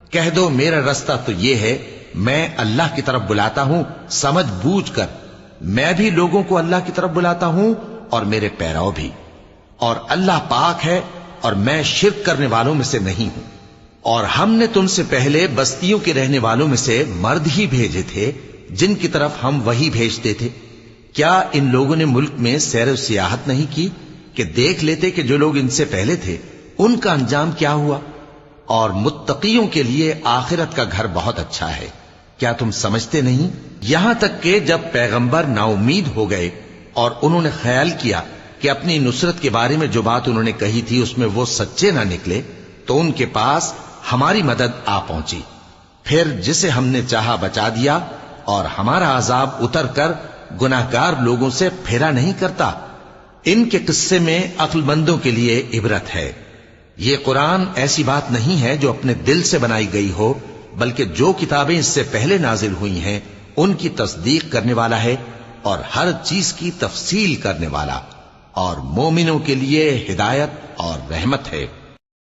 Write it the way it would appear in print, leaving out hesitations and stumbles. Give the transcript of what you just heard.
کہہ دو میرا رستہ تو یہ ہے، میں اللہ کی طرف بلاتا ہوں سمجھ بوجھ کر، میں بھی لوگوں کو اللہ کی طرف بلاتا ہوں اور میرے پیرو بھی، اور اللہ پاک ہے اور میں شرک کرنے والوں میں سے نہیں ہوں۔ اور ہم نے تم سے پہلے بستیوں کے رہنے والوں میں سے مرد ہی بھیجے تھے جن کی طرف ہم وہی بھیجتے تھے۔ کیا ان لوگوں نے ملک میں سیر و سیاحت نہیں کی کہ دیکھ لیتے کہ جو لوگ ان سے پہلے تھے ان کا انجام کیا ہوا؟ اور متقیوں کے لیے آخرت کا گھر بہت اچھا ہے، کیا تم سمجھتے نہیں؟ یہاں تک کہ جب پیغمبر نا امید ہو گئے اور انہوں نے خیال کیا کہ اپنی نصرت کے بارے میں جو بات انہوں نے کہی تھی اس میں وہ سچے نہ نکلے، تو ان کے پاس ہماری مدد آ پہنچی، پھر جسے ہم نے چاہا بچا دیا، اور ہمارا عذاب اتر کر گناہگار لوگوں سے پھیرا نہیں کرتا۔ ان کے قصے میں عقل مندوں کے لیے عبرت ہے۔ یہ قرآن ایسی بات نہیں ہے جو اپنے دل سے بنائی گئی ہو، بلکہ جو کتابیں اس سے پہلے نازل ہوئی ہیں ان کی تصدیق کرنے والا ہے اور ہر چیز کی تفصیل کرنے والا، اور مومنوں کے لیے ہدایت اور رحمت ہے۔